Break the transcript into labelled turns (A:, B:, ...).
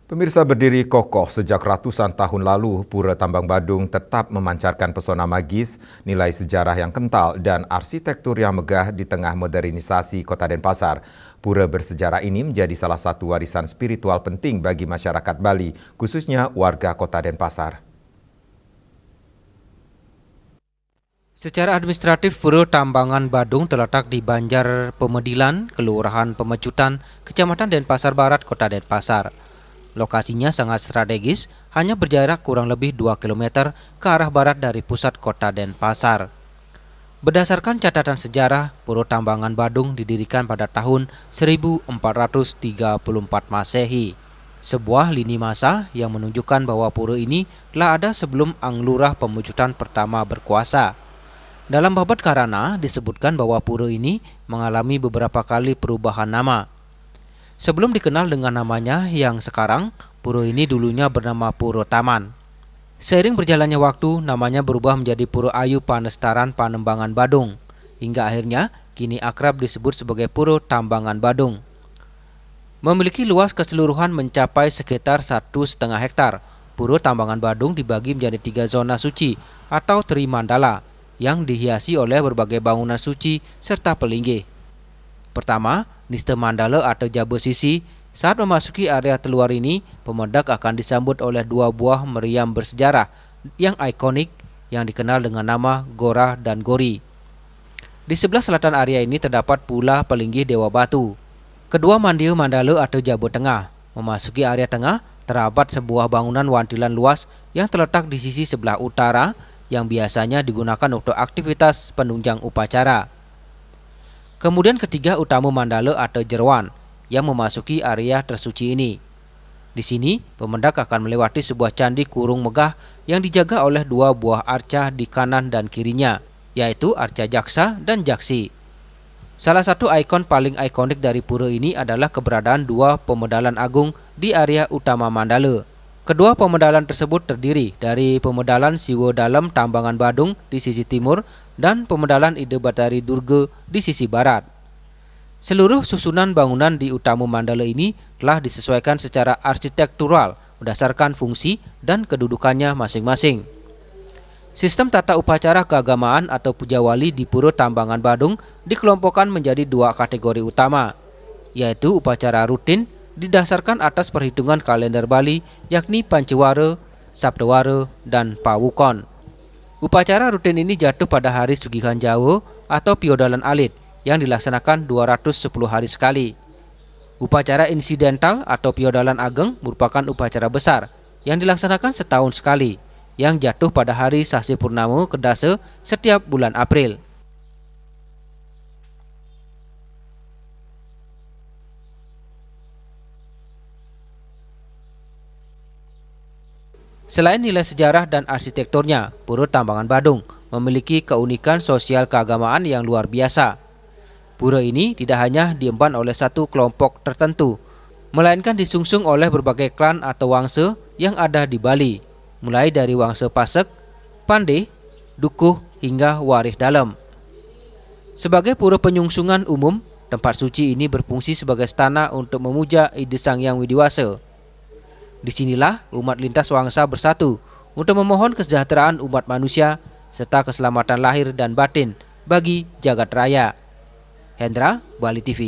A: Pemirsa, berdiri kokoh sejak ratusan tahun lalu, Pura Tambang Badung tetap memancarkan pesona magis, nilai sejarah yang kental, dan arsitektur yang megah di tengah modernisasi Kota Denpasar. Pura bersejarah ini menjadi salah satu warisan spiritual penting bagi masyarakat Bali, khususnya warga Kota Denpasar.
B: Secara administratif, Pura Tambangan Badung terletak di Banjar Pemedilan, Kelurahan Pemecutan, Kecamatan Denpasar Barat, Kota Denpasar. Lokasinya sangat strategis, hanya berjarak kurang lebih 2 km ke arah barat dari pusat Kota Denpasar. Berdasarkan catatan sejarah, Pura Tambangan Badung didirikan pada tahun 1434 Masehi. Sebuah lini masa yang menunjukkan bahwa pura ini telah ada sebelum Anglurah Pemecutan pertama berkuasa. Dalam babat Karana disebutkan bahwa pura ini mengalami beberapa kali perubahan nama. Sebelum dikenal dengan namanya yang sekarang, pura ini dulunya bernama Pura Taman. Seiring berjalannya waktu, namanya berubah menjadi Pura Ayu Panestaran Panembangan Badung, hingga akhirnya kini akrab disebut sebagai Pura Tambangan Badung. Memiliki luas keseluruhan mencapai sekitar 1,5 hektar. Pura Tambangan Badung dibagi menjadi 3 zona suci atau Trimandala yang dihiasi oleh berbagai bangunan suci serta pelinggih. Pertama, Niste Mandala atau Jaba Sisi. Saat memasuki area terluar ini, pemendak akan disambut oleh 2 buah meriam bersejarah yang ikonik yang dikenal dengan nama Gora dan Gori. Di sebelah selatan area ini terdapat pula pelinggih Dewa Batu. Kedua Mandiu Mandala atau Jaba Tengah. Memasuki area tengah, terdapat sebuah bangunan wantilan luas yang terletak di sisi sebelah utara yang biasanya digunakan untuk aktivitas penunjang upacara. Kemudian ketiga Utama Mandala atau Jerwan yang memasuki area tersuci ini. Di sini, pemendak akan melewati sebuah candi kurung megah yang dijaga oleh 2 buah arca di kanan dan kirinya, yaitu arca Jaksa dan Jaksi. Salah satu ikon paling ikonik dari pura ini adalah keberadaan 2 pemedalan agung di area utama Mandala. Kedua pemedalan tersebut terdiri dari pemedalan Siwa Dalam Tambangan Badung di sisi timur dan pemedalan Ide Batari Durga di sisi barat. Seluruh susunan bangunan di Utama Mandala ini telah disesuaikan secara arsitektural berdasarkan fungsi dan kedudukannya masing-masing. Sistem tata upacara keagamaan atau pujawali di Pura Tambangan Badung dikelompokkan menjadi 2 kategori utama, yaitu upacara rutin didasarkan atas perhitungan kalender Bali, yakni Pancewara, Sabtawara, dan Pawukon. Upacara rutin ini jatuh pada hari Sugihan Jawa atau Piodalan Alit yang dilaksanakan 210 hari sekali. Upacara insidental atau Piodalan Ageng merupakan upacara besar yang dilaksanakan setahun sekali, yang jatuh pada hari Sasi Purnama Kedasa setiap bulan April. Selain nilai sejarah dan arsitekturnya, Pura Tambangan Badung memiliki keunikan sosial keagamaan yang luar biasa. Pura ini tidak hanya diemban oleh satu kelompok tertentu, melainkan disungsung oleh berbagai klan atau wangsa yang ada di Bali, mulai dari wangsa Pasek, Pandey, Dukuh, hingga Warih Dalam. Sebagai pura penyungsungan umum, tempat suci ini berfungsi sebagai stana untuk memuja Ide Sang Hyang Widiwasa. Disinilah umat lintas wangsa bersatu untuk memohon kesejahteraan umat manusia serta keselamatan lahir dan batin bagi jagat raya. Hendra, Bali TV.